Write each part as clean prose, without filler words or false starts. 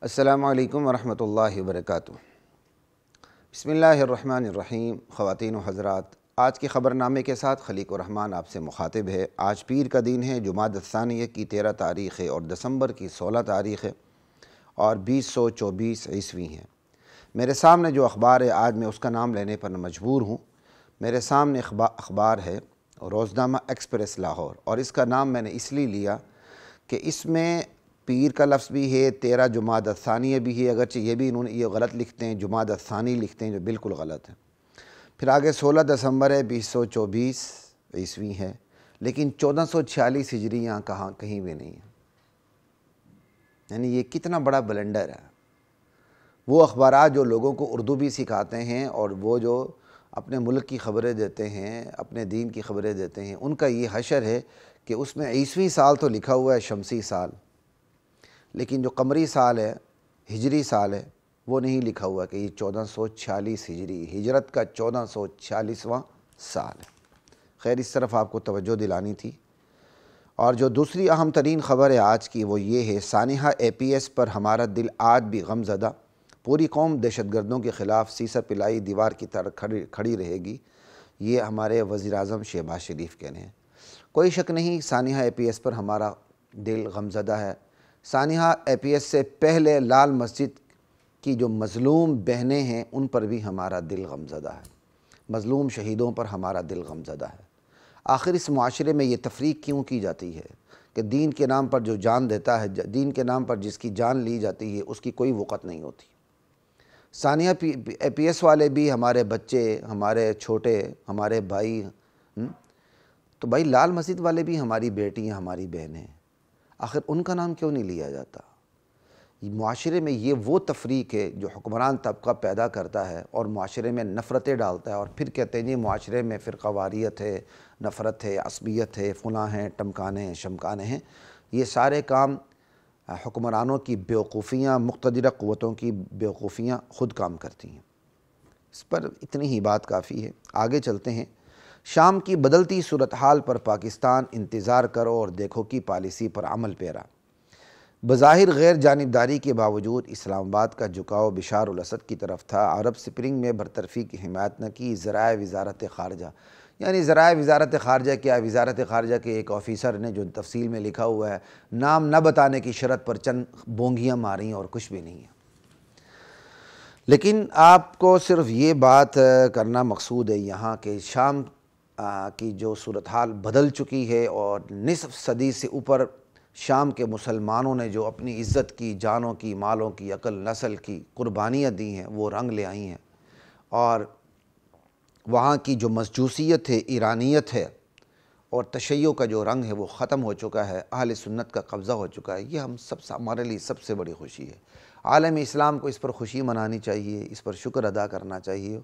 السلام علیکم ورحمۃ اللہ وبرکاتہ۔ بسم اللہ الرحمن الرحیم۔ خواتین و حضرات، آج کے خبر نامے کے ساتھ خلیق الرحمن آپ سے مخاطب ہے۔ آج پیر کا دن ہے، جمادی الثانیہ کی 13 تاریخ ہے اور دسمبر کی 16 تاریخ ہے اور 2024 عیسوی ہیں۔ میرے سامنے جو اخبار ہے، آج میں اس کا نام لینے پر مجبور ہوں۔ میرے سامنے اخبار ہے روزنامہ ایکسپریس لاہور، اور اس کا نام میں نے اس لیے لیا کہ اس میں پیر کا لفظ بھی ہے، 13 جمادی الثانیہ بھی ہے، اگرچہ یہ بھی انہوں نے یہ غلط لکھتے ہیں، جمادی الثانی لکھتے ہیں، جو بالکل غلط ہے۔ پھر آگے 16 دسمبر ہے، 2024 عیسوی ہے، لیکن 1446 ہجری یہاں کہیں بھی نہیں ہے۔ یعنی یہ کتنا بڑا بلنڈر ہے۔ وہ اخبارات جو لوگوں کو اردو بھی سکھاتے ہیں اور وہ جو اپنے ملک کی خبریں دیتے ہیں، اپنے دین کی خبریں دیتے ہیں، ان کا یہ حشر ہے کہ اس میں عیسوی سال تو لکھا ہوا ہے، شمسی سال، لیکن جو قمری سال ہے، ہجری سال ہے، وہ نہیں لکھا ہوا کہ یہ 1446 ہجری، ہجرت کا 1446واں سال ہے۔ خیر، اس طرف آپ کو توجہ دلانی تھی۔ اور جو دوسری اہم ترین خبر ہے آج کی، وہ یہ ہے سانحہ APS پر ہمارا دل آج بھی غم زدہ، پوری قوم دہشت گردوں کے خلاف سیسہ پلائی دیوار کی طرح کھڑی رہے گی، یہ ہمارے وزیر اعظم شہباز شریف کہنے ہیں۔ کوئی شک نہیں، سانحہ APS پر ہمارا دل غم زدہ ہے۔ سانحہ APS سے پہلے لال مسجد کی جو مظلوم بہنیں ہیں، ان پر بھی ہمارا دل غم زدہ ہے۔ مظلوم شہیدوں پر ہمارا دل غم زدہ ہے۔ آخر اس معاشرے میں یہ تفریق کیوں کی جاتی ہے کہ دین کے نام پر جو جان دیتا ہے، دین کے نام پر جس کی جان لی جاتی ہے، اس کی کوئی وقت نہیں ہوتی۔ سانحہ APS والے بھی ہمارے بچے، ہمارے چھوٹے، ہمارے بھائی، تو بھائی لال مسجد والے بھی ہماری بیٹیاں، ہماری بہنیں، آخر ان کا نام کیوں نہیں لیا جاتا؟ معاشرے میں یہ وہ تفریق ہے جو حکمران طبقہ پیدا کرتا ہے اور معاشرے میں نفرتیں ڈالتا ہے، اور پھر کہتے ہیں یہ معاشرے میں فرقہ واریت ہے، نفرت ہے، عصبیت ہے، فلاں ہیں، ٹمکانے ہیں، شمکانے ہیں۔ یہ سارے کام حکمرانوں کی بیوقوفیاں، مقتدرہ قوتوں کی بیوقوفیاں خود کام کرتی ہیں۔ اس پر اتنی ہی بات کافی ہے، آگے چلتے ہیں۔ شام کی بدلتی صورتحال پر پاکستان انتظار کرو اور دیکھو کی پالیسی پر عمل پیرا۔ بظاہر غیر جانبداری کے باوجود اسلام آباد کا جھکاؤ بشار الاسد کی طرف تھا۔ عرب سپرنگ میں برطرفی کی حمایت نہ کی ذرائع وزارت خارجہ۔ یعنی ذرائع وزارت خارجہ کیا؟ وزارت خارجہ کے ایک آفیسر نے جو تفصیل میں لکھا ہوا ہے، نام نہ بتانے کی شرط پر چند بونگیاں ماری اور کچھ بھی نہیں ہے۔ لیکن آپ کو صرف یہ بات کرنا مقصود ہے یہاں کہ شام کی جو صورتحال بدل چکی ہے اور نصف صدی سے اوپر شام کے مسلمانوں نے جو اپنی عزت کی، جانوں کی، مالوں کی، عقل نسل کی قربانیاں دی ہیں، وہ رنگ لے آئی ہیں، اور وہاں کی جو مسجوسیت ہے، ایرانیت ہے اور تشیع کا جو رنگ ہے، وہ ختم ہو چکا ہے، اہل سنت کا قبضہ ہو چکا ہے۔ یہ ہمارے لیے سب سے بڑی خوشی ہے۔ عالم اسلام کو اس پر خوشی منانی چاہیے، اس پر شکر ادا کرنا چاہیے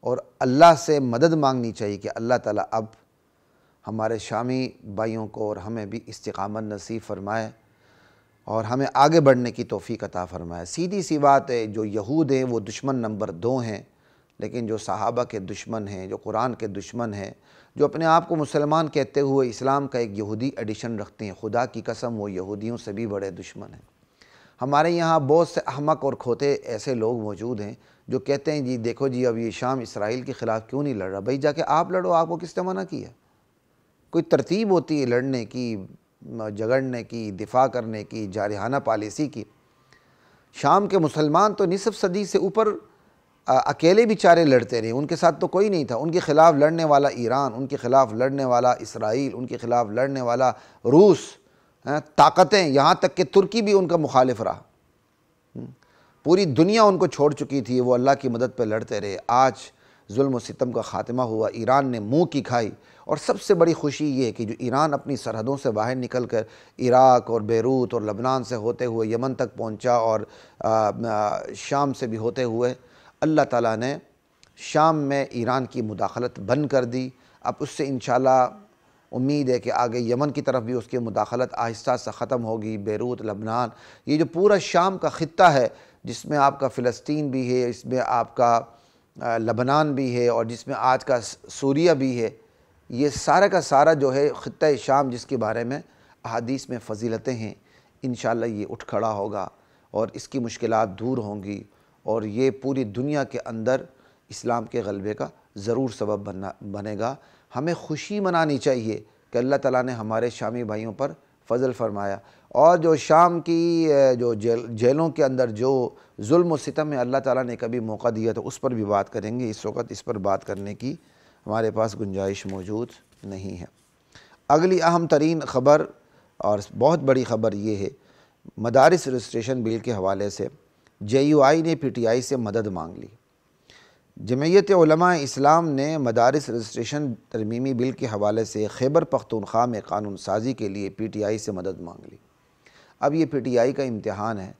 اور اللہ سے مدد مانگنی چاہیے کہ اللہ تعالیٰ اب ہمارے شامی بھائیوں کو اور ہمیں بھی استقامت نصیب فرمائے اور ہمیں آگے بڑھنے کی توفیق عطا فرمائے۔ سیدھی سی بات ہے، جو یہود ہیں وہ دشمن نمبر 2 ہیں، لیکن جو صحابہ کے دشمن ہیں، جو قرآن کے دشمن ہیں، جو اپنے آپ کو مسلمان کہتے ہوئے اسلام کا ایک یہودی ایڈیشن رکھتے ہیں، خدا کی قسم وہ یہودیوں سے بھی بڑے دشمن ہیں۔ ہمارے یہاں بہت سے احمق اور کھوتے ایسے لوگ موجود ہیں جو کہتے ہیں جی دیکھو جی اب یہ شام اسرائیل کے خلاف کیوں نہیں لڑ رہا؟ بھائی جا کے آپ لڑو، آپ کو کس نے منع کیا؟ کوئی ترتیب ہوتی ہے لڑنے کی، جھگڑنے کی، دفاع کرنے کی، جارحانہ پالیسی کی۔ شام کے مسلمان تو نصف صدی سے اوپر اکیلے بیچارے لڑتے رہے، ان کے ساتھ تو کوئی نہیں تھا۔ ان کے خلاف لڑنے والا ایران، ان کے خلاف لڑنے والا اسرائیل، ان کے خلاف لڑنے والا روس، طاقتیں، یہاں تک کہ ترکی بھی ان کا مخالف رہا۔ پوری دنیا ان کو چھوڑ چکی تھی، وہ اللہ کی مدد پہ لڑتے رہے۔ آج ظلم و ستم کا خاتمہ ہوا، ایران نے منہ کی کھائی، اور سب سے بڑی خوشی یہ ہے کہ جو ایران اپنی سرحدوں سے باہر نکل کر عراق اور بیروت اور لبنان سے ہوتے ہوئے یمن تک پہنچا اور شام سے بھی ہوتے ہوئے، اللہ تعالیٰ نے شام میں ایران کی مداخلت بند کر دی۔ اب اس سے انشاءاللہ امید ہے کہ آگے یمن کی طرف بھی اس کی مداخلت آہستہ سے ختم ہوگی۔ بیروت، لبنان، یہ جو پورا شام کا خطہ ہے، جس میں آپ کا فلسطین بھی ہے، اس میں آپ کا لبنان بھی ہے اور جس میں آج کا سوریہ بھی ہے، یہ سارا کا سارا جو ہے خطہ شام، جس کے بارے میں احادیث میں فضیلتیں ہیں، انشاءاللہ یہ اٹھ کھڑا ہوگا اور اس کی مشکلات دور ہوں گی، اور یہ پوری دنیا کے اندر اسلام کے غلبے کا ضرور سبب بنے گا۔ ہمیں خوشی منانی چاہیے کہ اللہ تعالیٰ نے ہمارے شامی بھائیوں پر فضل فرمایا، اور جو شام کی جو جیلوں کے اندر جو ظلم و ستم میں اللہ تعالیٰ نے کبھی موقع دیا تو اس پر بھی بات کریں گے۔ اس وقت اس پر بات کرنے کی ہمارے پاس گنجائش موجود نہیں ہے۔ اگلی اہم ترین خبر اور بہت بڑی خبر یہ ہے، مدارس رجسٹریشن بل کے حوالے سے JUI نے PTI سے مدد مانگ لی۔ جمعیت علماء اسلام نے مدارس رجسٹریشن ترمیمی بل کے حوالے سے خیبر پختونخوا میں قانون سازی کے لیے PTI سے مدد مانگ لی۔ اب یہ PTI کا امتحان ہے۔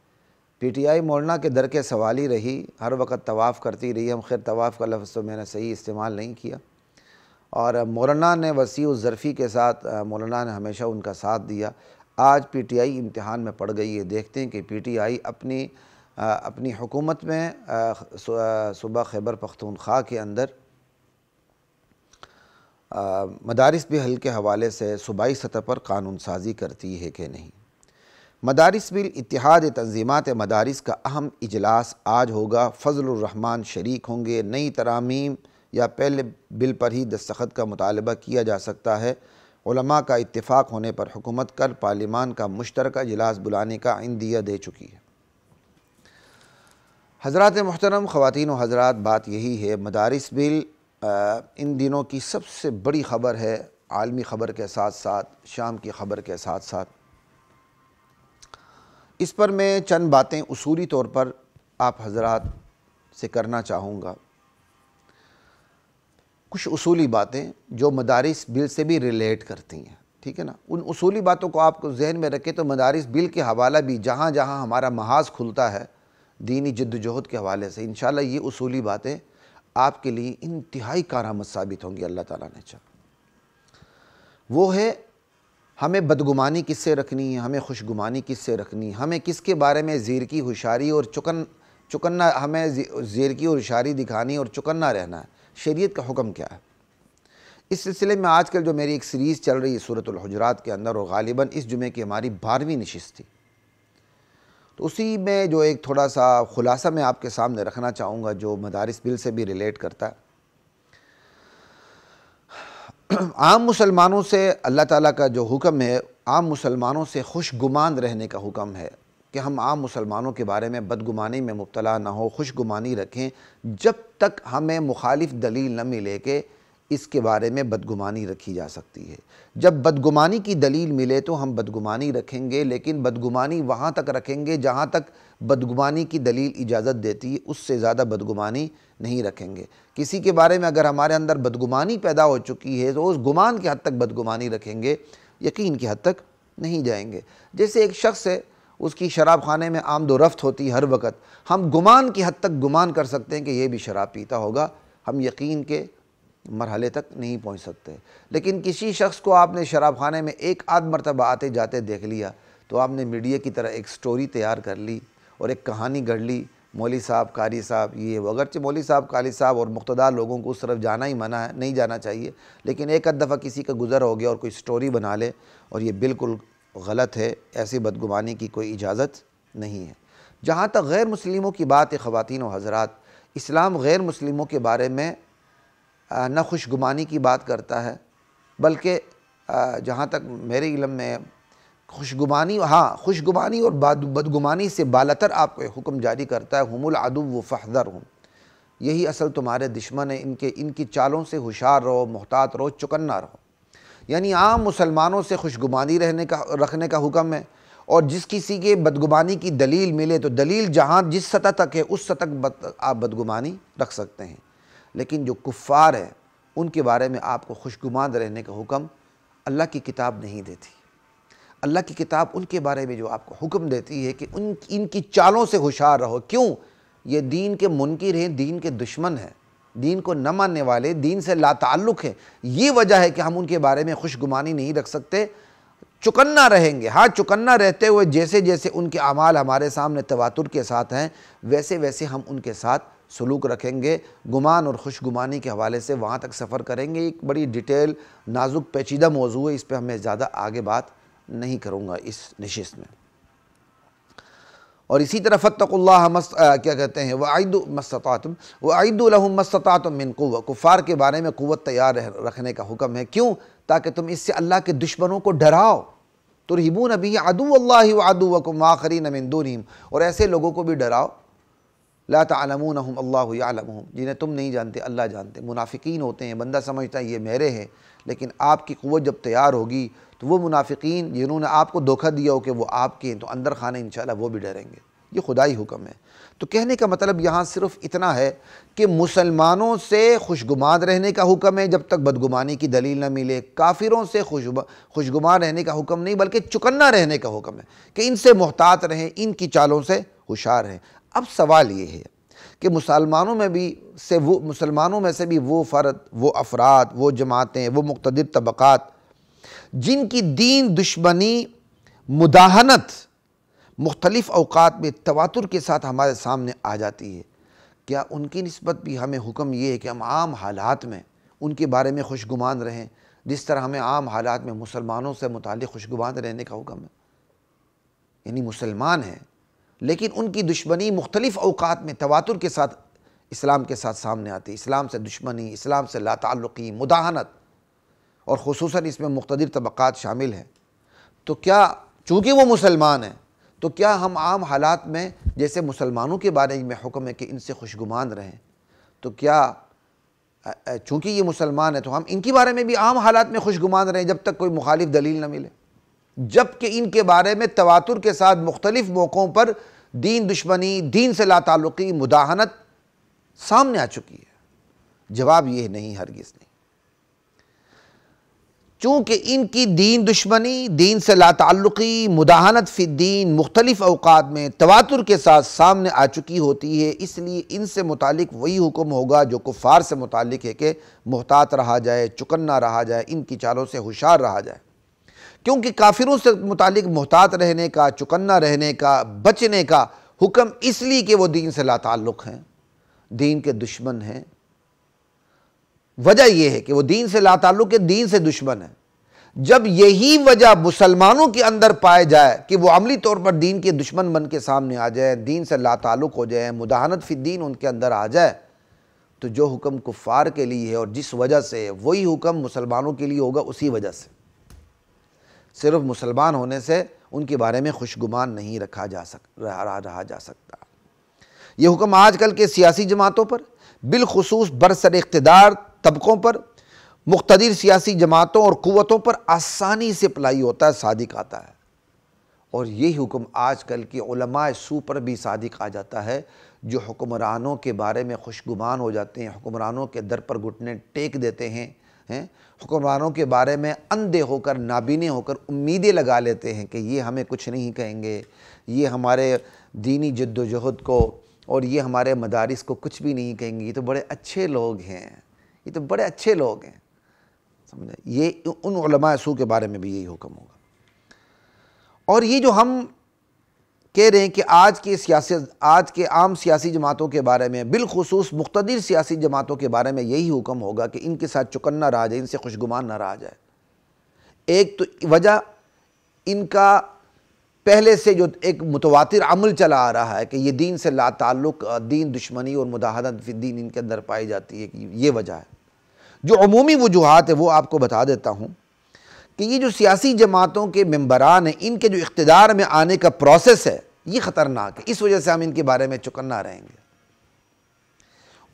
PTI مولانا کے در کے سوالی رہی، ہر وقت طواف کرتی رہی۔ ہم خیر طواف کا لفظ تو میں نے صحیح استعمال نہیں کیا، اور مولانا نے وسیع الظرفی کے ساتھ مولانا نے ہمیشہ ان کا ساتھ دیا۔ آج PTI امتحان میں پڑ گئی ہے۔ دیکھتے ہیں کہ PTI اپنی حکومت میں صوبہ خیبر پختونخوا کے اندر مدارس بل کے حوالے سے صوبائی سطح پر قانون سازی کرتی ہے کہ نہیں۔ مدارس بل اتحاد تنظیمات مدارس کا اہم اجلاس آج ہوگا۔ فضل الرحمان شریک ہوں گے۔ نئی ترامیم یا پہلے بل پر ہی دستخط کا مطالبہ کیا جا سکتا ہے۔ علماء کا اتفاق ہونے پر حکومت کل پارلیمان کا مشترکہ اجلاس بلانے کا عندیہ دے چکی ہے۔ حضرات محترم، خواتین و حضرات، بات یہی ہے، مدارس بل ان دنوں کی سب سے بڑی خبر ہے، عالمی خبر کے ساتھ ساتھ شام کی خبر کے ساتھ ساتھ۔ اس پر میں چند باتیں اصولی طور پر آپ حضرات سے کرنا چاہوں گا، کچھ اصولی باتیں جو مدارس بل سے بھی ریلیٹ کرتی ہیں، ٹھیک ہے نا۔ ان اصولی باتوں کو آپ کو ذہن میں رکھیں تو مدارس بل کے حوالہ بھی جہاں جہاں ہمارا محاذ کھلتا ہے دینی جد و جہد کے حوالے سے، انشاءاللہ یہ اصولی باتیں آپ کے لیے انتہائی کارآمد ثابت ہوں گی، اللہ تعالیٰ نے چاہا۔ وہ ہے، ہمیں بدگمانی کس سے رکھنی ہے، ہمیں خوشگمانی کس سے رکھنی ہے، ہمیں کس کے بارے میں زیر کی ہوشیاری اور چکنا ہمیں زیر کی ہوشیاری دکھانی اور چکنا رہنا ہے، شریعت کا حکم کیا ہے۔ اس سلسلے میں آج کل جو میری ایک سیریز چل رہی ہے سورۃ الحجرات کے اندر، اور غالباً اس جمعے کی ہماری 12ویں نشست تھی، تو اسی میں جو ایک تھوڑا سا خلاصہ میں آپ کے سامنے رکھنا چاہوں گا جو مدارس بل سے بھی ریلیٹ کرتا ہے۔ عام مسلمانوں سے اللہ تعالیٰ کا جو حکم ہے، عام مسلمانوں سے خوش گمان رہنے کا حکم ہے کہ ہم عام مسلمانوں کے بارے میں بدگمانی میں مبتلا نہ ہو، خوش گمانی رکھیں، جب تک ہمیں مخالف دلیل نہ ملے کہ اس کے بارے میں بدگمانی رکھی جا سکتی ہے۔ جب بدگمانی کی دلیل ملے تو ہم بدگمانی رکھیں گے، لیکن بدگمانی وہاں تک رکھیں گے جہاں تک بدگمانی کی دلیل اجازت دیتی ہے، اس سے زیادہ بدگمانی نہیں رکھیں گے۔ کسی کے بارے میں اگر ہمارے اندر بدگمانی پیدا ہو چکی ہے تو اس گمان کی حد تک بدگمانی رکھیں گے، یقین کی حد تک نہیں جائیں گے۔ جیسے ایک شخص ہے، اس کی شراب خانے میں آمد و رفت ہوتی ہے ہر وقت، ہم گمان کی حد تک گمان کر سکتے ہیں کہ یہ بھی شراب پیتا ہوگا، ہم یقین کے مرحلے تک نہیں پہنچ سکتے۔ لیکن کسی شخص کو آپ نے شراب خانے میں ایک آدھ مرتبہ آتے جاتے دیکھ لیا تو آپ نے میڈیا کی طرح ایک سٹوری تیار کر لی اور ایک کہانی گڑھ لی، مولوی صاحب، قاری صاحب، یہ وہ۔ اگرچہ مولوی صاحب، قاری صاحب اور مقتدار لوگوں کو اس طرف جانا ہی منع ہے، نہیں جانا چاہیے، لیکن ایک آدھ دفعہ کسی کا گزر ہو گیا اور کوئی سٹوری بنا لے، اور یہ بالکل غلط ہے، ایسی بدگمانی کی کوئی اجازت نہیں ہے۔ جہاں تک غیر مسلموں کی بات ہے خواتین و حضرات، اسلام غیر مسلموں کے بارے میں نہ خوشگمانی کی بات کرتا ہے، بلکہ جہاں تک میرے علم میں خوشگمانی اور بدگمانی سے بالاتر آپ کو حکم جاری کرتا ہے، ہم العدو فاحذرہم، یہی اصل تمہارے دشمن ہیں، ان کی چالوں سے ہوشیار رہو، محتاط رہو، چکنا رہو۔ یعنی عام مسلمانوں سے خوشگمانی رکھنے کا حکم ہے، اور جس کسی کے بدگمانی کی دلیل ملے تو دلیل جس سطح تک ہے اس سطح تک آپ بدگمانی رکھ سکتے ہیں، لیکن جو کفار ہیں ان کے بارے میں آپ کو خوشگمان رہنے کا حکم اللہ کی کتاب نہیں دیتی۔ اللہ کی کتاب ان کے بارے میں جو آپ کو حکم دیتی ہے کہ ان کی چالوں سے ہوشیار رہو۔ کیوں؟ یہ دین کے منکر ہیں، دین کے دشمن ہیں، دین کو نہ ماننے والے، دین سے لا تعلق ہیں۔ یہ وجہ ہے کہ ہم ان کے بارے میں خوشگمانی نہیں رکھ سکتے، چکنا رہیں گے۔ ہاں، چکنا رہتے ہوئے جیسے جیسے ان کے اعمال ہمارے سامنے تواتر کے ساتھ ہیں، ویسے ویسے ہم ان کے ساتھ سلوک رکھیں گے۔ گمان اور خوشگمانی کے حوالے سے وہاں تک سفر کریں گے۔ ایک بڑی ڈیٹیل، نازک، پیچیدہ موضوع ہے، اس پہ ہمیں زیادہ آگے بات نہیں کروں گا اس نشست میں۔ اور اسی طرح فاتقوا اللہ کیا کہتے ہیں وَأَعِدُّوا مَا اسْتَطَعْتُمْ وَأَعِدُّوا لَهُم مَا اسْتَطَعْتُم مِّن قُوَّةٍ، کفار کے بارے میں قوت تیار رکھنے کا حکم ہے، کیوں؟ تاکہ تم اس سے اللہ کے دشمنوں کو ڈراؤ، ترہبون بہ عدو اللہ وعدوکم وآخرین من دونہم، اور ایسے لوگوں کو بھی ڈراؤ لا تعلمونہم اللہ یعلمہم، جنہیں تم نہیں جانتے اللہ جانتے۔ منافقین ہوتے ہیں، بندہ سمجھتا ہے یہ میرے ہیں، لیکن آپ کی قوت جب تیار ہوگی تو وہ منافقین جنہوں نے آپ کو دھوکہ دیا ہو کہ وہ آپ کے ہیں، تو اندر خانے انشاءاللہ وہ بھی ڈریں گے۔ یہ خدائی حکم ہے۔ تو کہنے کا مطلب یہاں صرف اتنا ہے کہ مسلمانوں سے خوشگمان رہنے کا حکم ہے جب تک بدگمانی کی دلیل نہ ملے، کافروں سے خوشگمان رہنے کا حکم نہیں بلکہ چکنا رہنے کا حکم ہے کہ ان سے محتاط رہیں، ان کی چالوں سے ہوشیار رہیں۔ اب سوال یہ ہے کہ مسلمانوں میں سے بھی وہ فرد، وہ افراد، وہ جماعتیں، وہ مقتدر طبقات جن کی دین دشمنی، مداہنت مختلف اوقات میں تواتر کے ساتھ ہمارے سامنے آ جاتی ہے، کیا ان کی نسبت بھی ہمیں حکم یہ ہے کہ ہم عام حالات میں ان کے بارے میں خوشگمان رہیں جس طرح ہمیں عام حالات میں مسلمانوں سے متعلق خوشگمان رہنے کا حکم ہے؟ یعنی مسلمان ہیں لیکن ان کی دشمنی مختلف اوقات میں تواتر کے ساتھ اسلام کے ساتھ سامنے آتی ہے، اسلام سے دشمنی، اسلام سے لا تعلقی، مداہنت، اور خصوصاً اس میں مقتدر طبقات شامل ہیں۔ تو کیا چونکہ وہ مسلمان ہیں تو کیا ہم عام حالات میں جیسے مسلمانوں کے بارے میں حکم ہے کہ ان سے خوشگمان رہیں، تو کیا چونکہ یہ مسلمان ہیں تو ہم ان کے بارے میں بھی عام حالات میں خوشگمان رہیں جب تک کوئی مخالف دلیل نہ ملے، جبکہ ان کے بارے میں تواتر کے ساتھ مختلف موقعوں پر دین دشمنی، دین سے لا تعلقی، مداہنت سامنے آ چکی ہے؟ جواب یہ نہیں، ہرگز نہیں۔ چونکہ ان کی دین دشمنی، دین سے لا تعلقی، مداہنت فی الدین مختلف اوقات میں تواتر کے ساتھ سامنے آ چکی ہوتی ہے، اس لیے ان سے متعلق وہی حکم ہوگا جو کفار سے متعلق ہے کہ محتاط رہا جائے، چکنا رہا جائے، ان کی چالوں سے ہوشیار رہا جائے۔ کیونکہ کافروں سے متعلق محتاط رہنے کا، چکنا رہنے کا، بچنے کا حکم اس لیے کہ وہ دین سے لا تعلق ہیں، دین کے دشمن ہیں۔ وجہ یہ ہے کہ وہ دین سے لا تعلق ہے، دین سے دشمن ہے۔ جب یہی وجہ مسلمانوں کے اندر پائے جائے کہ وہ عملی طور پر دین کے دشمن بن کے سامنے آ جائے، دین سے لا تعلق ہو جائے، مداہنت فی الدین ان کے اندر آ جائے، تو جو حکم کفار کے لیے ہے اور جس وجہ سے وہی حکم مسلمانوں کے لیے ہوگا اسی وجہ سے۔ صرف مسلمان ہونے سے ان کے بارے میں خوشگمان نہیں رہا جا سکتا۔ یہ حکم آج کل کے سیاسی جماعتوں پر، بالخصوص برسر اقتدار طبقوں پر، مقتدر سیاسی جماعتوں اور قوتوں پر آسانی سے اپلائی ہوتا ہے، صادق آتا ہے۔ اور یہ حکم آج کل کے علماء سو پر بھی صادق آ جاتا ہے، جو حکمرانوں کے بارے میں خوشگمان ہو جاتے ہیں، حکمرانوں کے در پر گھٹنے ٹیک دیتے ہیں، حکمرانوں کے بارے میں اندھے ہو کر، نابینے ہو کر امیدیں لگا لیتے ہیں کہ یہ ہمیں کچھ نہیں کہیں گے، یہ ہمارے دینی جد و جہد کو اور یہ ہمارے مدارس کو کچھ بھی نہیں کہیں گے، یہ تو بڑے اچھے لوگ ہیں، یہ تو بڑے اچھے لوگ ہیں، سمجھے؟ یہ ان علماء سو کے بارے میں بھی یہی حکم ہوگا۔ اور یہ جو ہم کہہ رہے ہیں کہ آج کے عام سیاسی جماعتوں کے بارے میں، بالخصوص مقتدر سیاسی جماعتوں کے بارے میں یہی حکم ہوگا کہ ان کے ساتھ چکن نہ رہا جائے، ان سے خوشگمان نہ رہا جائے۔ ایک تو وجہ ان کا پہلے سے جو ایک متواتر عمل چلا آ رہا ہے کہ یہ دین سے لا تعلق، دین دشمنی اور مداہنت فی الدین ان کے اندر پائی جاتی ہے، یہ وجہ ہے۔ جو عمومی وجوہات ہے وہ آپ کو بتا دیتا ہوں کہ یہ جو سیاسی جماعتوں کے ممبران ہیں، ان کے جو اقتدار میں آنے کا پروسیس ہے یہ خطرناک ہے، اس وجہ سے ہم ان کے بارے میں چکنا رہیں گے۔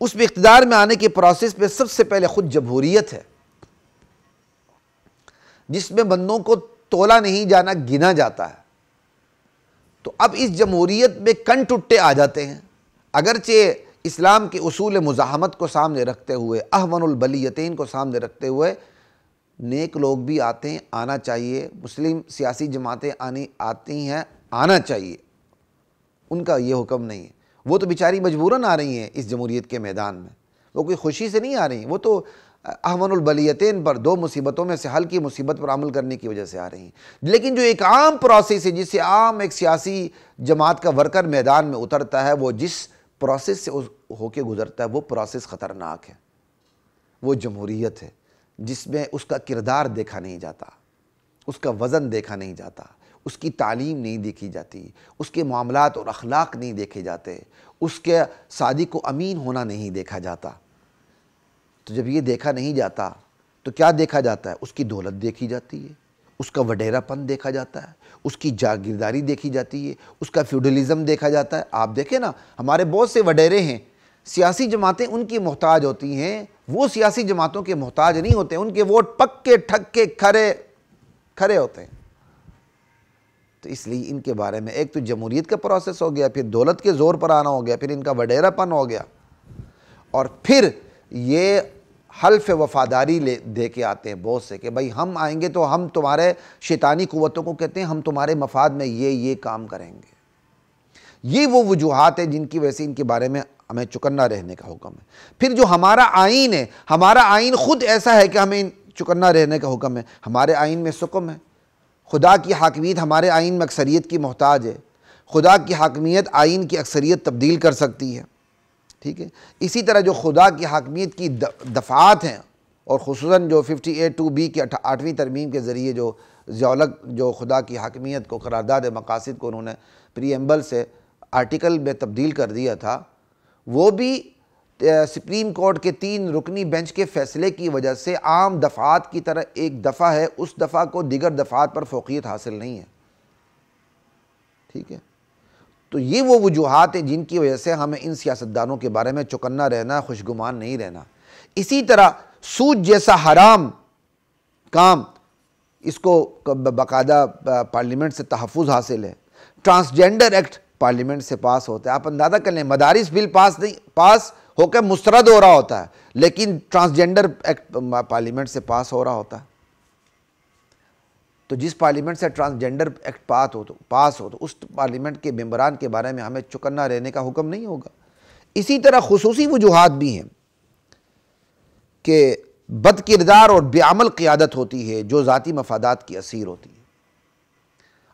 اس میں اقتدار میں آنے کے پروسیس میں سب سے پہلے خود جمہوریت ہے، جس میں بندوں کو تولا نہیں جانا، گنا جاتا ہے۔ تو اب اس جمہوریت میں کن ٹٹے آ جاتے ہیں، اگرچہ اسلام کے اصول مزاحمت کو سامنے رکھتے ہوئے، اہون البلیتین کو سامنے رکھتے ہوئے، نیک لوگ بھی آتے ہیں، آنا چاہیے، مسلم سیاسی جماعتیں آتی ہیں، آنا چاہیے، ان کا یہ حکم نہیں ہے۔ وہ تو بیچاری مجبوراً آ رہی ہیں اس جمہوریت کے میدان میں، وہ کوئی خوشی سے نہیں آ رہی ہیں، وہ تو اہون البلیتین پر، دو مصیبتوں میں سے حل کی مصیبت پر عمل کرنے کی وجہ سے آ رہی ہیں۔ لیکن جو ایک عام پروسیس ہے جس سے عام ایک سیاسی جماعت کا ورکر میدان میں اترتا ہے، وہ جس پروسیس سے ہو کے گزرتا ہے وہ پروسیس خطرناک ہے، وہ جمہوریت ہے، جس میں اس کا کردار دیکھا نہیں جاتا، اس کا وزن دیکھا نہیں جاتا، اس کی تعلیم نہیں دیکھی جاتی، اس کے معاملات اور اخلاق نہیں دیکھے جاتے، اس کے صادق و امین ہونا نہیں دیکھا جاتا۔ تو جب یہ دیکھا نہیں جاتا تو کیا دیکھا جاتا ہے؟ اس کی دولت دیکھی جاتی ہے، اس کا وڈیرا پن دیکھا جاتا ہے، اس کی جاگیرداری دیکھی جاتی ہے، اس کا فیوڈلزم دیکھا جاتا ہے۔ آپ دیکھیں نا، ہمارے بہت سے وڈیرے ہیں، سیاسی جماعتیں ان کی محتاج ہوتی ہیں، وہ سیاسی جماعتوں کے محتاج نہیں ہوتے، ان کے ووٹ پکے ٹھکے کھرے ہوتے ہیں۔ تو اس لیے ان کے بارے میں ایک تو جمہوریت کا پروسیس ہو گیا، پھر دولت کے زور پر آنا ہو گیا، پھر ان کا وڈیرا پن ہو گیا، اور پھر یہ حلف وفاداری دے کے آتے ہیں بہت سے کہ بھائی ہم آئیں گے تو ہم تمہارے شیطانی قوتوں کو کہتے ہیں ہم تمہارے مفاد میں یہ کام کریں گے۔ یہ وہ وجوہات ہیں جن کی وجہ سے ان کے بارے میں ہمیں چکنا رہنے کا حکم ہے۔ پھر جو ہمارا آئین ہے، ہمارا آئین خود ایسا ہے کہ ہمیں چکنا رہنے کا حکم ہے۔ ہمارے آئین میں سکم ہے، خدا کی حاکمیت ہمارے آئین میں اکثریت کی محتاج ہے، خدا کی حاکمیت آئین کی اکثریت تبدیل کر سکتی ہے، ٹھیک ہے۔ اسی طرح جو خدا کی حاکمیت کی دفعات ہیں، اور خصوصاً جو 58(2)B کی 8ویں ترمیم کے ذریعے جو زیولگ جو خدا کی حاکمیت کو قرارداد مقاصد کو انہوں نے پریمبل سے آرٹیکل میں تبدیل کر دیا تھا، وہ بھی سپریم کورٹ کے 3 رکنی بینچ کے فیصلے کی وجہ سے عام دفعات کی طرح ایک دفعہ ہے، اس دفعہ کو دیگر دفعات پر فوقیت حاصل نہیں ہے، ٹھیک ہے۔ تو یہ وہ وجوہات ہیں جن کی وجہ سے ہمیں ان سیاستدانوں کے بارے میں چوکنا رہنا، خوشگمان نہیں رہنا۔ اسی طرح سود جیسا حرام کام، اس کو باقاعدہ پارلیمنٹ سے تحفظ حاصل ہے۔ ٹرانسجینڈر ایکٹ پارلیمنٹ سے پاس ہوتا ہے، آپ اندازہ کر لیں، مدارس بل پاس ہو کے مسترد ہو رہا ہوتا ہے، لیکن ٹرانسجینڈر ایکٹ پارلیمنٹ سے پاس ہو رہا ہوتا ہے۔ تو جس پارلیمنٹ سے ٹرانسجینڈر ایکٹ پاس ہو تو اس پارلیمنٹ کے ممبران کے بارے میں ہمیں چکنا رہنے کا حکم نہیں ہوگا۔ اسی طرح خصوصی وجوہات بھی ہیں کہ بد کردار اور بے عمل قیادت ہوتی ہے جو ذاتی مفادات کی اسیر ہوتی ہے۔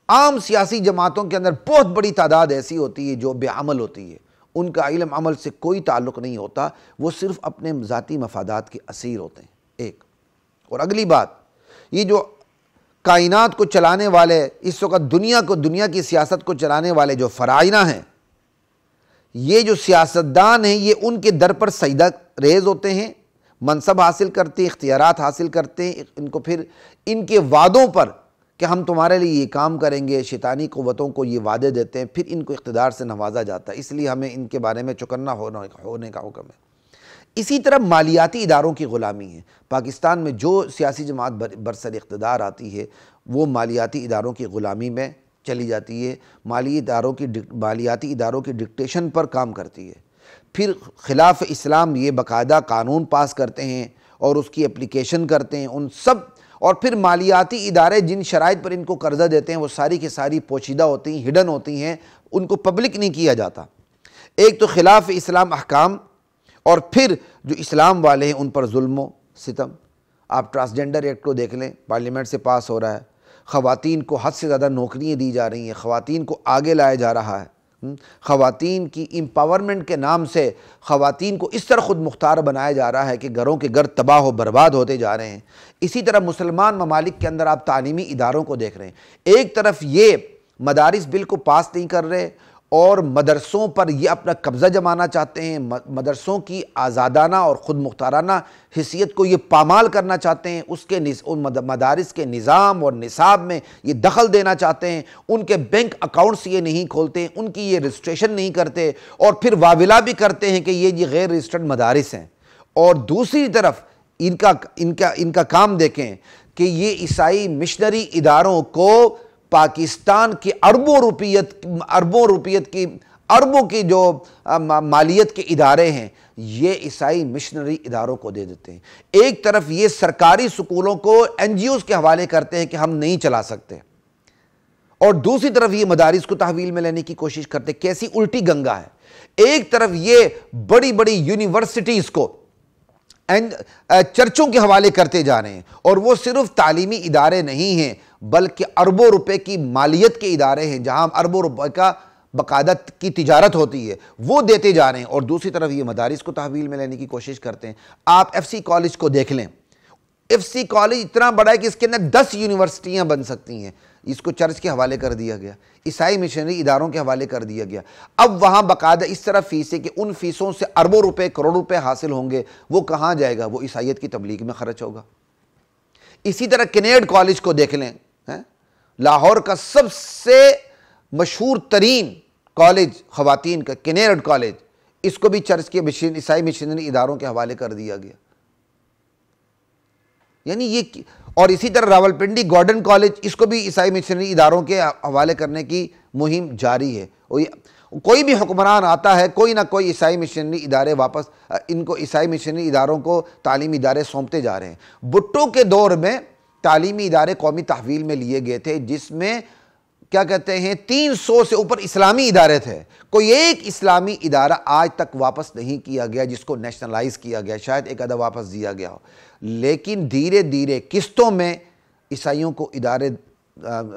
عام سیاسی جماعتوں کے اندر بہت بڑی تعداد ایسی ہوتی ہے جو بے عمل ہوتی ہے، ان کا علم عمل سے کوئی تعلق نہیں ہوتا، وہ صرف اپنے ذاتی مفادات کے اسیر ہوتے ہیں، ایک۔ اور اگلی بات، یہ جو کائنات کو چلانے والے، اس وقت دنیا کی سیاست کو چلانے والے جو فرائض ہیں، یہ جو سیاستدان ہیں، یہ ان کے در پر سجدہ ریز ہوتے ہیں، منصب حاصل کرتے ہیں، اختیارات حاصل کرتے ہیں، ان کو پھر ان کے وعدوں پر کہ ہم تمہارے لیے یہ کام کریں گے، شیطانی قوتوں کو یہ وعدے دیتے ہیں، پھر ان کو اقتدار سے نوازا جاتا ہے۔ اس لیے ہمیں ان کے بارے میں چوکنا ہونے کا حکم ہے۔ اسی طرح مالیاتی اداروں کی غلامی ہے۔ پاکستان میں جو سیاسی جماعت برسر اقتدار آتی ہے وہ مالیاتی اداروں کی غلامی میں چلی جاتی ہے، مالیاتی اداروں کی ڈکٹیشن پر کام کرتی ہے۔ پھر خلاف اسلام یہ باقاعدہ قانون پاس کرتے ہیں اور اس کی اپلیکیشن کرتے ہیں ان سب، اور پھر مالیاتی ادارے جن شرائط پر ان کو قرضہ دیتے ہیں وہ ساری کی ساری پوشیدہ ہوتی ہیں، ہڈن ہوتی ہیں، ان کو پبلک نہیں کیا جاتا۔ ایک تو خلاف اسلام احکام، اور پھر جو اسلام والے ہیں ان پر ظلم و ستم۔ آپ ٹرانسجینڈر ایکٹ کو دیکھ لیں، پارلیمنٹ سے پاس ہو رہا ہے، خواتین کو حد سے زیادہ نوکریاں دی جا رہی ہیں، خواتین کو آگے لایا جا رہا ہے، خواتین کی امپاورمنٹ کے نام سے خواتین کو اس طرح خود مختار بنایا جا رہا ہے کہ گھروں کے گھر تباہ و برباد ہوتے جا رہے ہیں۔ اسی طرح مسلمان ممالک کے اندر آپ تعلیمی اداروں کو دیکھ رہے ہیں، ایک طرف یہ مدارس بل کو پاس نہیں کر رہے اور مدرسوں پر یہ اپنا قبضہ جمانا چاہتے ہیں، مدرسوں کی آزادانہ اور خود مختارانہ حیثیت کو یہ پامال کرنا چاہتے ہیں، اس کے مدارس کے نظام اور نصاب میں یہ دخل دینا چاہتے ہیں، ان کے بینک اکاؤنٹس یہ نہیں کھولتے، ان کی یہ رجسٹریشن نہیں کرتے، اور پھر واویلا بھی کرتے ہیں کہ یہ غیر رجسٹرڈ مدارس ہیں۔ اور دوسری طرف ان کا کام دیکھیں کہ یہ عیسائی مشنری اداروں کو پاکستان کی اربوں کی جو مالیت کے ادارے ہیں یہ عیسائی مشنری اداروں کو دے دیتے ہیں۔ ایک طرف یہ سرکاری سکولوں کو این جی اوز کے حوالے کرتے ہیں کہ ہم نہیں چلا سکتے، اور دوسری طرف یہ مدارس کو تحویل میں لینے کی کوشش کرتے ہیں۔ کیسی الٹی گنگا ہے، ایک طرف یہ بڑی بڑی یونیورسٹیز کو چرچوں کے حوالے کرتے جا رہے ہیں، اور وہ صرف تعلیمی ادارے نہیں ہیں بلکہ اربوں روپے کی مالیت کے ادارے ہیں جہاں اربوں روپے کا باقاعدہ کی تجارت ہوتی ہے، وہ دیتے جا رہے ہیں، اور دوسری طرف یہ مدارس کو تحویل میں لینے کی کوشش کرتے ہیں۔ آپ ایف سی کالج کو دیکھ لیں، ایف سی کالج اتنا بڑا ہے کہ اس کے اندر 10 یونیورسٹیاں بن سکتی ہیں، اس کو چرچ کے حوالے کر دیا گیا، عیسائی مشنری اداروں کے حوالے کر دیا گیا۔ اب وہاں باقاعدہ اس طرح فیسیں کہ ان فیسوں سے اربوں روپے کروڑ روپے حاصل ہوں گے، وہ کہاں جائے گا؟ وہ عیسائیت کی تبلیغ میں خرچ ہوگا۔ اسی طرح کینیڈ کالج کو دیکھ لیں، لاہور کا سب سے مشہور ترین کالج خواتین کا کینیڈ کالج، اس کو بھی چرچ کے عیسائی مشنری اداروں کے حوالے کر دیا گیا۔ یعنی یہ، اور اسی طرح راولپنڈی گارڈن کالج، اس کو بھی عیسائی مشنری اداروں کے حوالے کرنے کی مہم جاری ہے۔ کوئی بھی حکمران آتا ہے، کوئی نہ کوئی عیسائی مشنری ادارے واپس ان کو عیسائی مشنری اداروں کو تعلیمی ادارے سونپتے جا رہے ہیں۔ بھٹو کے دور میں تعلیمی ادارے قومی تحویل میں لیے گئے تھے، جس میں کیا کہتے ہیں 300 سے اوپر اسلامی ادارے تھے۔ کوئی ایک اسلامی ادارہ آج تک واپس نہیں کیا گیا جس کو نیشنلائز کیا گیا، شاید ایک آدھا واپس دیا گیا ہو، لیکن دھیرے دھیرے قسطوں میں عیسائیوں کو ادارے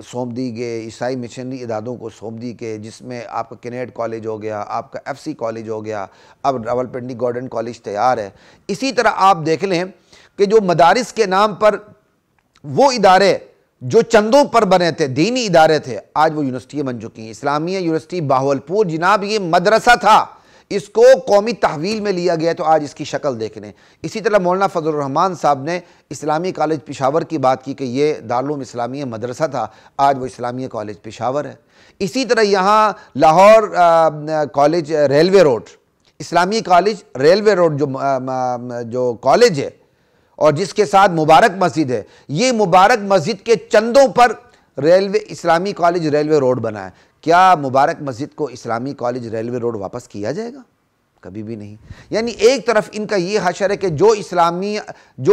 سونپ دی گئے، عیسائی مشنری اداروں کو سونپ دی گئے، جس میں آپ کا کینیڈ کالج ہو گیا، آپ کا ایف سی کالج ہو گیا، اب راولپنڈی گارڈن کالج تیار ہے۔ اسی طرح آپ دیکھ لیں کہ جو مدارس کے نام پر وہ ادارے جو چندوں پر بنے تھے، دینی ادارے تھے، آج وہ یونیورسٹیاں بن چکی ہیں۔ اسلامیہ یونیورسٹی باہولپور، جناب یہ مدرسہ تھا، اس کو قومی تحویل میں لیا گیا تو آج اس کی شکل دیکھ لیں۔ اسی طرح مولانا فضل الرحمان صاحب نے اسلامی کالج پشاور کی بات کی کہ یہ دارالعلوم اسلامیہ مدرسہ تھا، آج وہ اسلامیہ کالج پشاور ہے۔ اسی طرح یہاں لاہور کالج ریلوے روڈ، اسلامی کالج ریلوے روڈ جو کالج ہے اور جس کے ساتھ مبارک مسجد ہے، یہ مبارک مسجد کے چندوں پر اسلامی کالج ریلوے روڈ بنا ہے۔ کیا مبارک مسجد کو اسلامی کالج ریلوے روڈ واپس کیا جائے گا؟ کبھی بھی نہیں۔ یعنی ایک طرف ان کا یہ حشر ہے کہ جو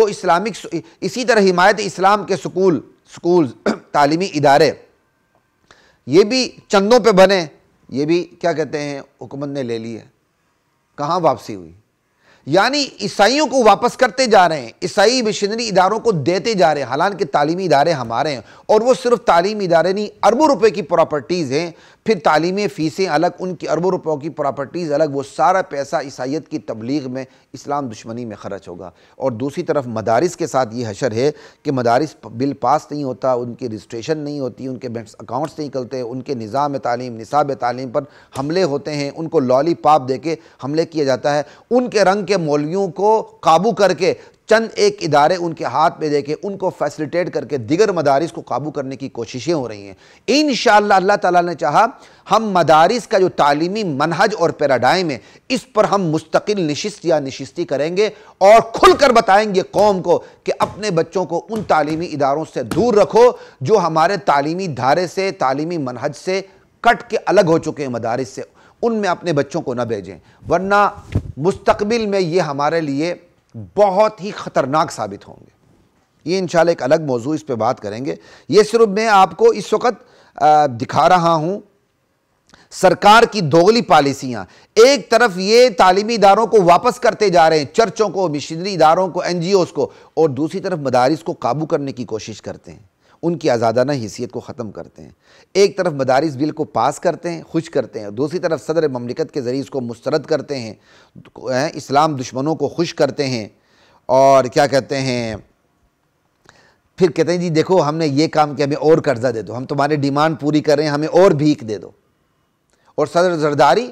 اسلامک اسی طرح حمایت اسلام کے سکول تعلیمی ادارے یہ بھی چندوں پہ بنے، یہ بھی کیا کہتے ہیں حکومت نے لے لی ہے۔ کہاں واپسی ہوئی؟ یعنی عیسائیوں کو واپس کرتے جا رہے ہیں، عیسائی مشنری اداروں کو دیتے جا رہے ہیں، حالانکہ تعلیمی ادارے ہمارے ہیں، اور وہ صرف تعلیمی ادارے نہیں، اربوں روپے کی پراپرٹیز ہیں، پھر تعلیمی فیسیں الگ، ان کی اربوں روپوں کی پراپرٹیز الگ، وہ سارا پیسہ عیسائیت کی تبلیغ میں، اسلام دشمنی میں خرچ ہوگا۔ اور دوسری طرف مدارس کے ساتھ یہ حشر ہے کہ مدارس بل پاس نہیں ہوتا، ان کی رجسٹریشن نہیں ہوتی، ان کے بینک اکاؤنٹس نہیں نکلتے، ان کے نظام تعلیم، نصاب تعلیم پر حملے ہوتے ہیں، ان کو لالی پاپ دے کے حملے کیا جاتا ہے، ان کے رنگ کے مولویوں کو قابو کر کے چند ایک ادارے ان کے ہاتھ میں دے کے ان کو فیسلیٹیٹ کر کے دیگر مدارس کو قابو کرنے کی کوششیں ہو رہی ہیں۔ انشاءاللہ اللہ تعالیٰ نے چاہا ہم مدارس کا جو تعلیمی منہج اور پیراڈائم ہے، اس پر ہم مستقل نشست یا نشستی کریں گے اور کھل کر بتائیں گے قوم کو کہ اپنے بچوں کو ان تعلیمی اداروں سے دور رکھو جو ہمارے تعلیمی دھارے سے، تعلیمی منہج سے کٹ کے الگ ہو چکے ہیں، مدارس سے، ان میں اپنے بچوں کو نہ بھیجیں، ورنہ مستقبل میں یہ ہمارے لیے بہت ہی خطرناک ثابت ہوں گے۔ یہ انشاءاللہ ایک الگ موضوع، اس پہ بات کریں گے۔ یہ صرف میں آپ کو اس وقت دکھا رہا ہوں سرکار کی دوغلی پالیسیاں۔ ایک طرف یہ تعلیمی اداروں کو واپس کرتے جا رہے ہیں، چرچوں کو، مشنری اداروں کو، این جی اوز کو، اور دوسری طرف مدارس کو قابو کرنے کی کوشش کرتے ہیں، ان کی آزادانہ حیثیت کو ختم کرتے ہیں۔ ایک طرف مدارس بل کو پاس کرتے ہیں، خوش کرتے ہیں، دوسری طرف صدر مملکت کے ذریعے اس کو مسترد کرتے ہیں، اسلام دشمنوں کو خوش کرتے ہیں، اور کیا کہتے ہیں پھر کہتے ہیں جی دیکھو ہم نے یہ کام کیا، ہمیں اور قرضہ دے دو، ہم تمہاری ڈیمانڈ پوری کر رہے ہیں، ہمیں اور بھیک دے دو۔ اور صدر زرداری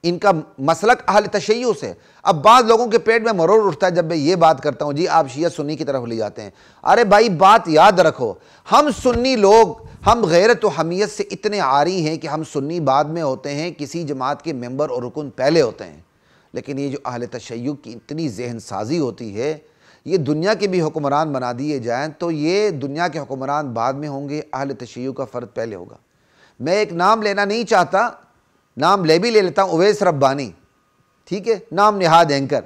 ان کا مسلک اہل تشیع سے۔ اب بعض لوگوں کے پیٹ میں مرور اٹھتا ہے جب میں یہ بات کرتا ہوں، جی آپ شیعہ سنی کی طرف لے جاتے ہیں۔ ارے بھائی بات یاد رکھو، ہم سنی لوگ، ہم غیرت و حمیت سے اتنے عاری ہیں کہ ہم سنی بعد میں ہوتے ہیں، کسی جماعت کے ممبر اور رکن پہلے ہوتے ہیں، لیکن یہ جو اہل تشیع کی اتنی ذہن سازی ہوتی ہے، یہ دنیا کے بھی حکمران بنا دیے جائیں تو یہ دنیا کے حکمران بعد میں ہوں گے، اہل تشیع کا فرد پہلے ہوگا۔ میں ایک نام لینا نہیں چاہتا، نام لے بھی لے لیتا ہوں، اویس ربانی، ٹھیک ہے، نام نہاد اینکر۔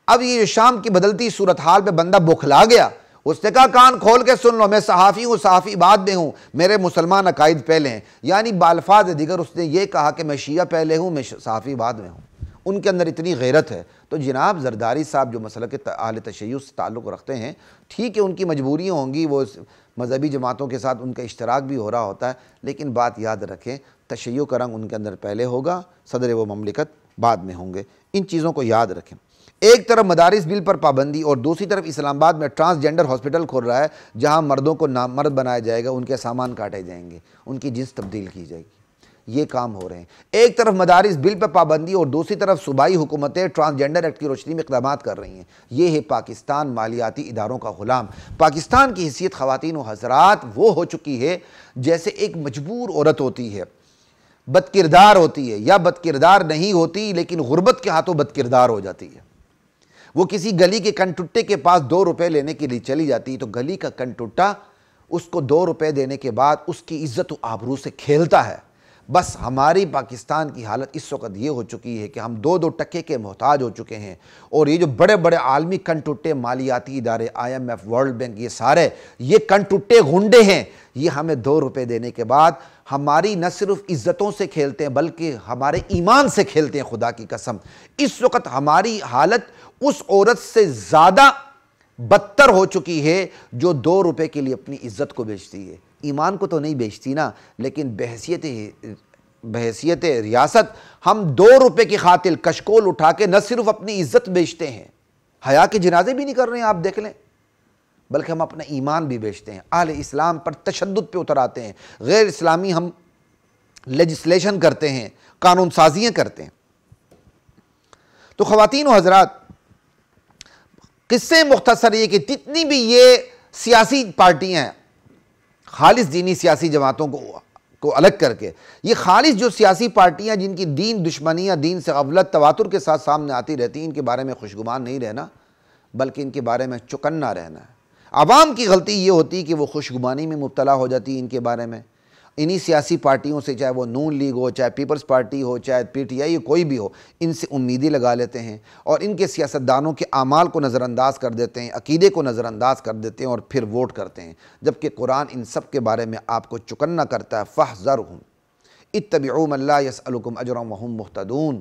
اب یہ شام کی بدلتی صورتحال پہ بندہ بکھلا گیا، اس نے کہا کان کھول کے سن لو، میں صحافی ہوں، صحافی بعد میں ہوں، میرے مسلمان عقائد پہلے ہیں، یعنی بالفاظ دیگر اس نے یہ کہا کہ میں شیعہ پہلے ہوں، میں صحافی بعد میں ہوں۔ ان کے اندر اتنی غیرت ہے۔ تو جناب زرداری صاحب جو مسلک اہل تشیع سے تعلق رکھتے ہیں، ٹھیک ہے ان کی مجبوریاں ہوں گی، وہ مذہبی جماعتوں کے ساتھ ان کا اشتراک بھی ہو رہا ہوتا ہے، لیکن بات یاد رکھیں تشیع کا رنگ ان کے اندر پہلے ہوگا، صدر و مملکت بعد میں ہوں گے۔ ان چیزوں کو یاد رکھیں۔ ایک طرف مدارس بل پر پابندی اور دوسری طرف اسلام آباد میں ٹرانسجنڈر ہاسپٹل کھول رہا ہے جہاں مردوں کو نامرد بنایا جائے گا، ان کے سامان کاٹے جائیں گے، ان کی جنس تبدیل کی جائے گی۔ یہ کام ہو رہے ہیں۔ ایک طرف مدارس بل پر پابندی اور دوسری طرف صوبائی حکومتیں ٹرانسجنڈر ایکٹ کی روشنی میں اقدامات کر رہی ہیں۔ یہ ہے پاکستان مالیاتی اداروں کا غلام۔ پاکستان کی حیثیت خواتین و حضرات وہ ہو چکی ہے جیسے ایک مجبور عورت ہوتی ہے، بد کردار ہوتی ہے، یا بد کردار نہیں ہوتی لیکن غربت کے ہاتھوں بد کردار ہو جاتی ہے۔ وہ کسی گلی کے کنٹٹے کے پاس 2 روپے لینے کے لیے چلی جاتی تو گلی کا کنٹٹا اس کو 2 روپے دینے کے بعد اس کی عزت و آبرو سے کھیلتا ہے۔ بس ہماری پاکستان کی حالت اس وقت یہ ہو چکی ہے کہ ہم 2 ٹکے کے محتاج ہو چکے ہیں، اور یہ جو بڑے بڑے عالمی کنٹٹے، مالیاتی ادارے، IMF، ورلڈ بینک، یہ سارے یہ کنٹٹے غنڈے ہیں۔ یہ ہمیں 2 روپے دینے کے بعد ہماری نہ صرف عزتوں سے کھیلتے ہیں بلکہ ہمارے ایمان سے کھیلتے ہیں۔ خدا کی قسم اس وقت ہماری حالت اس عورت سے زیادہ بدتر ہو چکی ہے جو 2 روپے کے لیے اپنی عزت کو بیچتی ہے۔ ایمان کو تو نہیں بیچتی نا، لیکن بحیثیت ریاست ہم 2 روپے کی خاطر کشکول اٹھا کے نہ صرف اپنی عزت بیچتے ہیں، حیا کے جنازے بھی نہیں کر رہے ہیں، آپ دیکھ لیں، بلکہ ہم اپنا ایمان بھی بیچتے ہیں۔ اہل اسلام پر تشدد پہ اتر آتے ہیں، غیر اسلامی ہم لیجسلیشن کرتے ہیں، قانون سازیاں کرتے ہیں۔ تو خواتین و حضرات، قصے مختصر یہ کہ جتنی بھی یہ سیاسی پارٹیاں ہیں، خالص دینی سیاسی جماعتوں کو الگ کر کے، یہ خالص جو سیاسی پارٹیاں جن کی دین دشمنیاں، دین سے غفلت تواتر کے ساتھ سامنے آتی رہتی ہیں، ان کے بارے میں خوشگمان نہیں رہنا بلکہ ان کے بارے میں چکنا رہنا ہے۔ عوام کی غلطی یہ ہوتی ہے کہ وہ خوشگمانی میں مبتلا ہو جاتی ہے ان کے بارے میں، انہی سیاسی پارٹیوں سے، چاہے وہ نون لیگ ہو، چاہے پیپلز پارٹی ہو، چاہے PTI ہو، کوئی بھی ہو، ان سے امیدیں لگا لیتے ہیں اور ان کے سیاستدانوں کے اعمال کو نظر انداز کر دیتے ہیں، عقیدے کو نظر انداز کر دیتے ہیں اور پھر ووٹ کرتے ہیں، جبکہ قرآن ان سب کے بارے میں آپ کو چکنا کرتا ہے۔ فاحذرہم اتبعوا من لا یسألکم اجرا وہم مہتدون،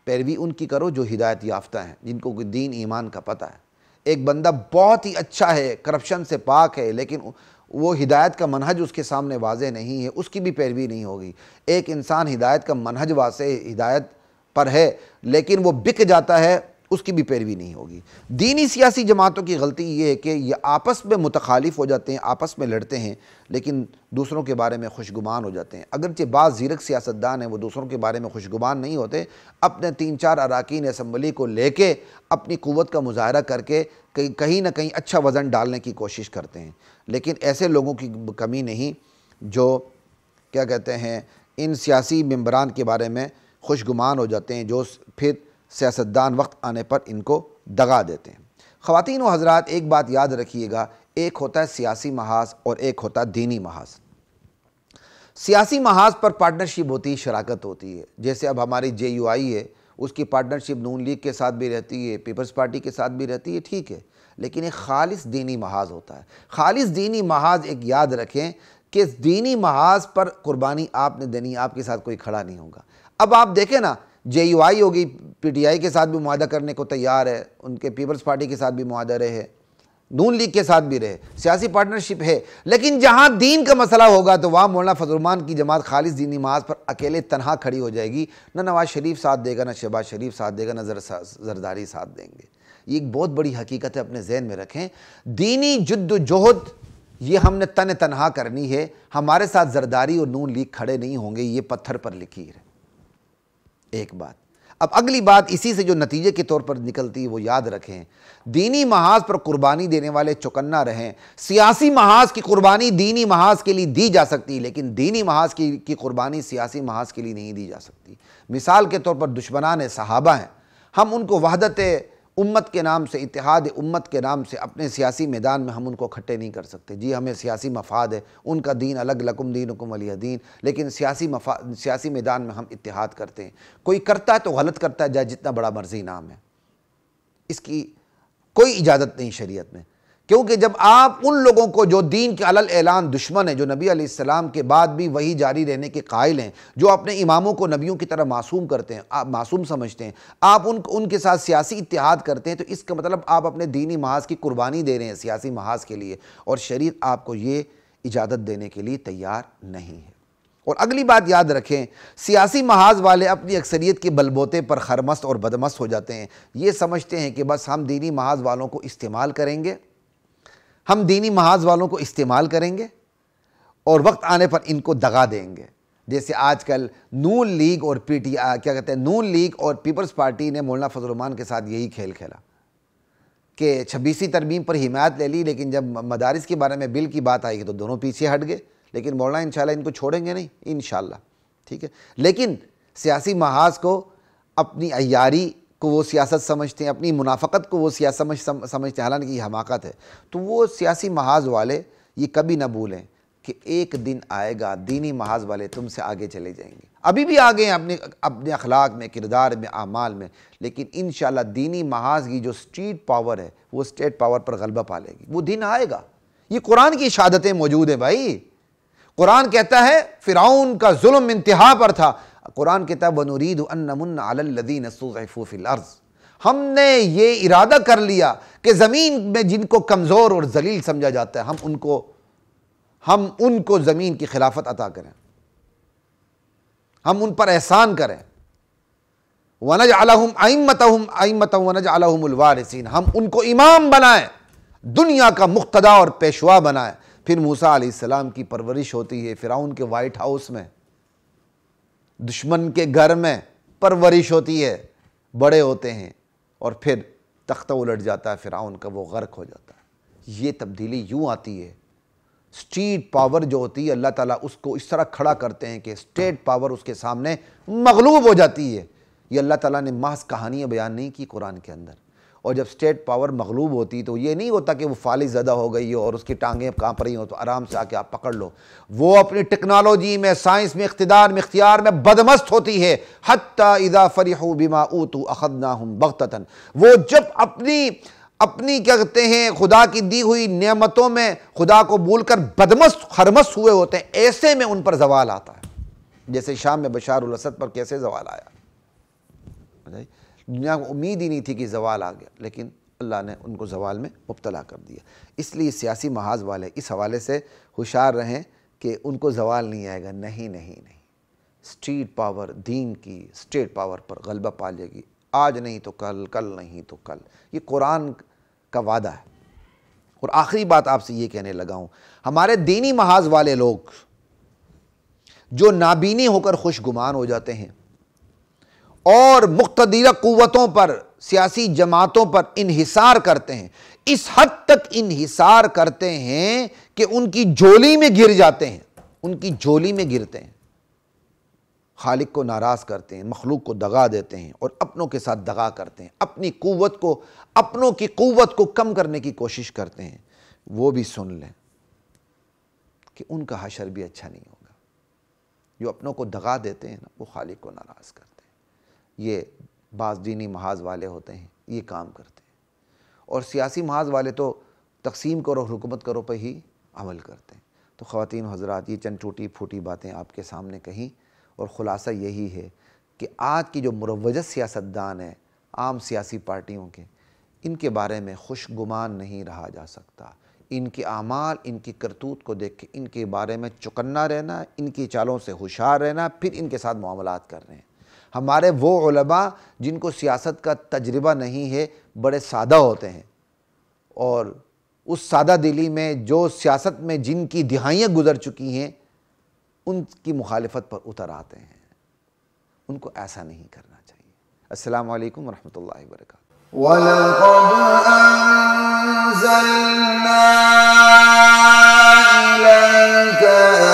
پیروی ان کی کرو جو ہدایت یافتہ ہیں، جن کو دین ایمان کا پتہ ہے۔ ایک بندہ بہت ہی اچھا ہے، کرپشن سے پاک ہے، لیکن وہ ہدایت کا منہج اس کے سامنے واضح نہیں ہے، اس کی بھی پیروی نہیں ہوگی۔ ایک انسان ہدایت کا منہج واضح ہدایت پر ہے لیکن وہ بک جاتا ہے، اس کی بھی پیروی نہیں ہوگی۔ دینی سیاسی جماعتوں کی غلطی یہ ہے کہ یہ آپس میں متخالف ہو جاتے ہیں، آپس میں لڑتے ہیں، لیکن دوسروں کے بارے میں خوشگمان ہو جاتے ہیں۔ اگرچہ بعض زیرک سیاستدان ہیں، وہ دوسروں کے بارے میں خوشگمان نہیں ہوتے، اپنے 3-4 اراکین اسمبلی کو لے کے اپنی قوت کا مظاہرہ کر کے کہیں نہ کہیں اچھا وزن ڈالنے کی کوشش کرتے ہیں، لیکن ایسے لوگوں کی کمی نہیں جو کیا کہتے ہیں ان سیاسی ممبران کے بارے میں خوشگمان ہو جاتے ہیں، جو پھر سیاستدان وقت آنے پر ان کو دغا دیتے ہیں۔ خواتین و حضرات، ایک بات یاد رکھیے گا، ایک ہوتا ہے سیاسی محاذ اور ایک ہوتا ہے دینی محاذ۔ سیاسی محاذ پر پارٹنرشپ ہوتی ہے، شراکت ہوتی ہے، جیسے اب ہماری JUI ہے، اس کی پارٹنرشپ نون لیگ کے ساتھ بھی رہتی ہے، پیپلز پارٹی کے ساتھ بھی رہتی ہے، ٹھیک ہے، لیکن ایک خالص دینی محاذ ہوتا ہے۔ خالص دینی محاذ ایک یاد رکھیں کہ دینی محاذ پر قربانی آپ نے دینی، آپ کے ساتھ کوئی کھڑا نہیں ہوگا۔ اب آپ دیکھیں نا، JUI ہوگی، PTI کے ساتھ بھی معاہدہ کرنے کو تیار ہے، ان کے پیپلز پارٹی کے ساتھ بھی معاہدہ رہے، نون لیگ کے ساتھ بھی رہے، سیاسی پارٹنرشپ ہے، لیکن جہاں دین کا مسئلہ ہوگا تو وہاں مولانا فضل الرحمان کی جماعت خالص دینی محاذ پر اکیلے تنہا کھڑی ہو جائے گی، نہ نواز شریف ساتھ دے گا، نہ شہباز شریف ساتھ دے گا، نہ زرداری ساتھ دیں گے۔ یہ ایک بہت بڑی حقیقت ہے، اپنے ذہن میں رکھیں۔ دینی جد و جہد یہ ہم نے تنہا کرنی ہے، ہمارے ساتھ زرداری اور نون لیگ کھڑے نہیں ہوں گے، یہ پتھر پر لکیر ہے۔ ایک بات، اب اگلی بات اسی سے جو نتیجے کے طور پر نکلتی ہے وہ یاد رکھیں، دینی محاذ پر قربانی دینے والے چوکنا رہیں۔ سیاسی محاذ کی قربانی دینی محاذ کے لیے دی جا سکتی، لیکن دینی محاذ کی قربانی سیاسی محاذ کے لیے نہیں دی جا سکتی۔ مثال کے طور پر دشمنان صحابہ ہیں، ہم ان کو وحدت امت کے نام سے، اتحاد امت کے نام سے اپنے سیاسی میدان میں ہم ان کو اکٹھے نہیں کر سکتے۔ جی ہمیں سیاسی مفاد ہے، ان کا دین الگ، لکم دینکم ولی دین، لیکن سیاسی میدان میں ہم اتحاد کرتے ہیں۔ کوئی کرتا ہے تو غلط کرتا ہے، جائے جتنا بڑا مرضی نام ہے، اس کی کوئی اجازت نہیں شریعت میں، کیونکہ جب آپ ان لوگوں کو جو دین کے علل اعلان دشمن ہیں، جو نبی علیہ السلام کے بعد بھی وہی جاری رہنے کے قائل ہیں، جو اپنے اماموں کو نبیوں کی طرح معصوم کرتے ہیں، آپ معصوم سمجھتے ہیں، آپ ان کے ساتھ سیاسی اتحاد کرتے ہیں، تو اس کا مطلب آپ اپنے دینی محاذ کی قربانی دے رہے ہیں سیاسی محاذ کے لیے، اور شریعت آپ کو یہ اجازت دینے کے لیے تیار نہیں ہے۔ اور اگلی بات یاد رکھیں، سیاسی محاذ والے اپنی اکثریت کے بلبوتے پر خرمست اور بدمست ہو جاتے ہیں، یہ سمجھتے ہیں کہ بس ہم دینی محاذ والوں کو استعمال کریں گے، ہم دینی محاذ والوں کو استعمال کریں گے اور وقت آنے پر ان کو دغا دیں گے۔ جیسے آج کل نون لیگ اور نون لیگ اور پیپلز پارٹی نے مولانا فضل الرحمان کے ساتھ یہی کھیل کھیلا کہ 26ویں ترمیم پر حمایت لے لی، لیکن جب مدارس کے بارے میں بل کی بات آئی تو دونوں پیچھے ہٹ گئے۔ لیکن مولانا انشاءاللہ ان کو چھوڑیں گے نہیں، انشاءاللہ، ٹھیک ہے۔ لیکن سیاسی محاذ کو اپنی عیاری کو وہ سیاست سمجھتے ہیں، اپنی منافقت کو وہ سیاست سمجھتے ہیں، حالانکہ یہ حماقت ہے۔ تو وہ سیاسی محاذ والے یہ کبھی نہ بھولیں کہ ایک دن آئے گا دینی محاذ والے تم سے آگے چلے جائیں گے۔ ابھی بھی آگے ہیں اپنے اخلاق میں، کردار میں، اعمال میں، لیکن انشاءاللہ دینی محاذ کی جو اسٹریٹ پاور ہے وہ اسٹیٹ پاور پر غلبہ پا لے گی، وہ دن آئے گا۔ یہ قرآن کی شہادتیں موجود ہیں بھائی۔ قرآن کہتا ہے فرعون کا ظلم انتہا پر تھا، قرآن کہتا ہے وَنُرِيدُ أَن نَّمُنَّ عَلَى الَّذِينَ اسْتُضْعِفُوا فِي الْأَرْضِ، ہم نے یہ ارادہ کر لیا کہ زمین میں جن کو کمزور اور ذلیل سمجھا جاتا ہے ہم ان کو زمین کی خلافت عطا کریں، ہم ان پر احسان کریں۔ وَنَجْعَلَهُمْ أَئِمَّةً وَنَجْعَلَهُمُ الْوَارِثِينَ، ہم ان کو امام بنائیں، دنیا کا مقتدا اور پیشوا بنائیں۔ پھر موسیٰ علیہ السلام کی پرورش ہوتی ہے فرعون کے وائٹ ہاؤس میں، دشمن کے گھر میں پرورش ہوتی ہے، بڑے ہوتے ہیں، اور پھر تختہ الٹ جاتا ہے فرعون کا، وہ غرق ہو جاتا ہے۔ یہ تبدیلی یوں آتی ہے، اسٹیٹ پاور جو ہوتی ہے اللہ تعالیٰ اس کو اس طرح کھڑا کرتے ہیں کہ اسٹیٹ پاور اس کے سامنے مغلوب ہو جاتی ہے۔ یہ اللہ تعالیٰ نے محض کہانیاں بیان نہیں کی قرآن کے اندر، اور جب اسٹیٹ پاور مغلوب ہوتی تو یہ نہیں ہوتا کہ وہ فالج زدہ ہو گئی ہو اور اس کی ٹانگیں کانپ رہی ہوں تو آرام سے آ کے آپ پکڑ لو، وہ اپنی ٹیکنالوجی میں، سائنس میں، اقتدار میں، اختیار میں بدمست ہوتی ہے۔ حتیٰ اذا فرحوا بما اوتوا اخذناهم بغتۃ، وہ جب اپنی کیا کہتے ہیں خدا کی دی ہوئی نعمتوں میں خدا کو بھول کر بدمست خرمست ہوئے ہوتے ہیں، ایسے میں ان پر زوال آتا ہے۔ جیسے شام میں بشار الاسد پر کیسے زوال آیا، دنیا کو امید ہی نہیں تھی کہ زوال آ گیا، لیکن اللہ نے ان کو زوال میں مبتلا کر دیا۔ اس لیے سیاسی محاذ والے اس حوالے سے ہوشیار رہیں کہ ان کو زوال نہیں آئے گا، نہیں۔ اسٹریٹ پاور دین کی اسٹیٹ پاور پر غلبہ پا لے گی، آج نہیں تو کل، کل نہیں تو کل، یہ قرآن کا وعدہ ہے۔ اور آخری بات آپ سے یہ کہنے لگا ہوں، ہمارے دینی محاذ والے لوگ جو نابینی ہو کر خوش گمان ہو جاتے ہیں اور مقتدرہ قوتوں پر، سیاسی جماعتوں پر انحصار کرتے ہیں، اس حد تک انحصار کرتے ہیں کہ ان کی جھولی میں گر جاتے ہیں، ان کی جھولی میں گرتے ہیں، خالق کو ناراض کرتے ہیں، مخلوق کو دغا دیتے ہیں اور اپنوں کے ساتھ دغا کرتے ہیں، اپنی قوت کو، اپنوں کی قوت کو کم کرنے کی کوشش کرتے ہیں۔ وہ بھی سن لیں کہ ان کا حشر بھی اچھا نہیں ہوگا۔ جو اپنوں کو دغا دیتے ہیں نا، وہ خالق کو ناراض کرتے ہیں۔ یہ بعض دینی محاذ والے ہوتے ہیں، یہ کام کرتے ہیں، اور سیاسی محاذ والے تو تقسیم کرو حکومت کرو پہ ہی عمل کرتے ہیں۔ تو خواتین و حضرات، یہ چند ٹوٹی پھوٹی باتیں آپ کے سامنے کہیں، اور خلاصہ یہی ہے کہ آج کی جو مروجہ سیاستدان ہیں عام سیاسی پارٹیوں کے، ان کے بارے میں خوش گمان نہیں رہا جا سکتا۔ ان کے اعمال، ان کی کرتوت کو دیکھ کے ان کے بارے میں چوکنا رہنا، ان کی چالوں سے ہوشیار رہنا، پھر ان کے ساتھ معاملات کر رہے ہیں۔ ہمارے وہ علماء جن کو سیاست کا تجربہ نہیں ہے بڑے سادہ ہوتے ہیں، اور اس سادہ دلی میں جو سیاست میں جن کی دہائیاں گزر چکی ہیں ان کی مخالفت پر اتر آتے ہیں۔ ان کو ایسا نہیں کرنا چاہیے۔ السلام علیکم ورحمۃ اللہ وبرکاتہ۔ وَلَقَدْ أَنزَلْنَا إِلَيْكَ